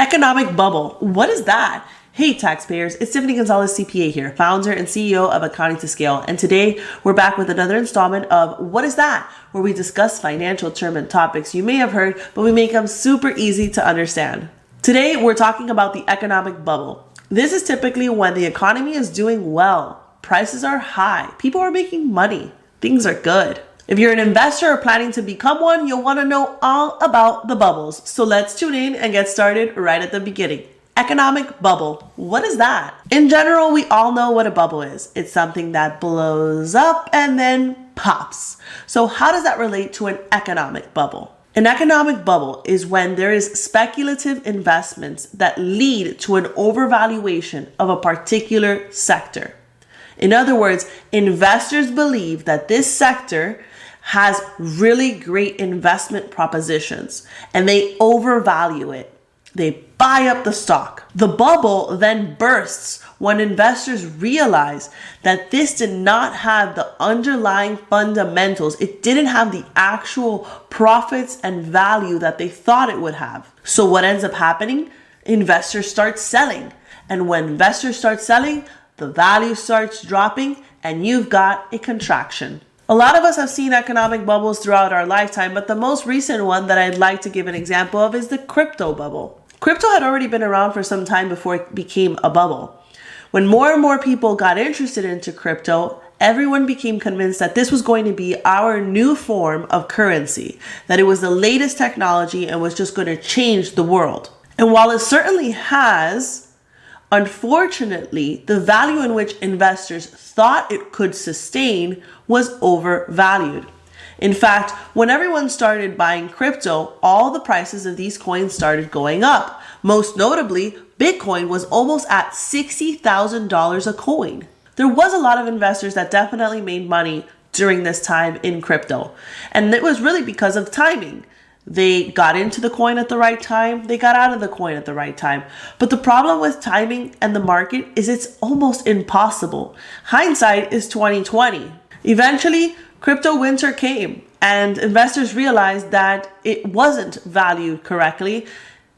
Economic bubble. What is that? Hey taxpayers, it's Tiffany Gonzalez CPA here, founder and CEO of Accounting to Scale. And today we're back with another installment of What is that? Where we discuss financial term and topics you may have heard, but we make them super easy to understand. Today we're talking about the economic bubble. This is typically when the economy is doing well, prices are high, people are making money, things are good. If you're an investor or planning to become one, you'll want to know all about the bubbles. So let's tune in and get started right at the beginning. Economic bubble. What is that? In general, we all know what a bubble is. It's something that blows up and then pops. So how does that relate to an economic bubble? An economic bubble is when there is speculative investments that lead to an overvaluation of a particular sector. In other words, investors believe that this sector has really great investment propositions and they overvalue it. They buy up the stock. The bubble then bursts when investors realize that this did not have the underlying fundamentals. It didn't have the actual profits and value that they thought it would have. So what ends up happening? Investors start selling. And when investors start selling, the value starts dropping and you've got a contraction. A lot of us have seen economic bubbles throughout our lifetime, but the most recent one that I'd like to give an example of is the crypto bubble. Crypto had already been around for some time before it became a bubble. When more and more people got interested into crypto, everyone became convinced that this was going to be our new form of currency, that it was the latest technology and was just going to change the world. And while it certainly has, unfortunately, the value in which investors thought it could sustain was overvalued. In fact, when everyone started buying crypto, all the prices of these coins started going up. Most notably, Bitcoin was almost at $60,000 a coin. There was a lot of investors that definitely made money during this time in crypto. And it was really because of timing. They got into the coin at the right time, they got out of the coin at the right time. But the problem with timing and the market is it's almost impossible. Hindsight is 2020. Eventually, crypto winter came and investors realized that it wasn't valued correctly.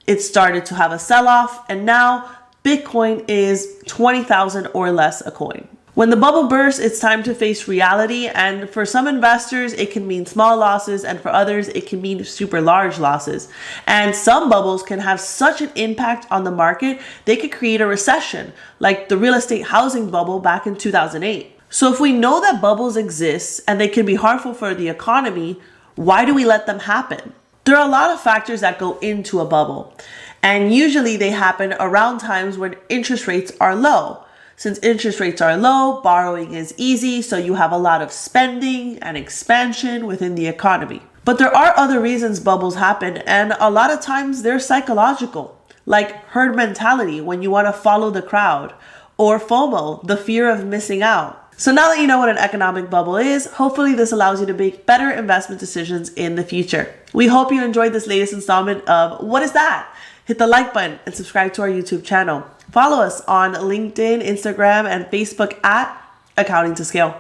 It started to have a sell-off and now Bitcoin is 20,000 or less a coin. When the bubble bursts, it's time to face reality, and for some investors, it can mean small losses, and for others, it can mean super large losses. And some bubbles can have such an impact on the market, they could create a recession, like the real estate housing bubble back in 2008. So if we know that bubbles exist and they can be harmful for the economy, why do we let them happen? There are a lot of factors that go into a bubble, and usually they happen around times when interest rates are low. Since interest rates are low, borrowing is easy, so you have a lot of spending and expansion within the economy. But there are other reasons bubbles happen, and a lot of times they're psychological, like herd mentality when you want to follow the crowd, or FOMO, the fear of missing out. So now that you know what an economic bubble is, hopefully this allows you to make better investment decisions in the future. We hope you enjoyed this latest installment of What is that? Hit the like button and subscribe to our YouTube channel. Follow us on LinkedIn, Instagram, and Facebook at Accounting to Scale.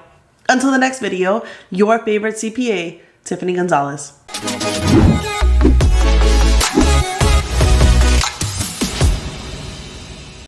Until the next video, your favorite CPA, Tiffany Gonzalez.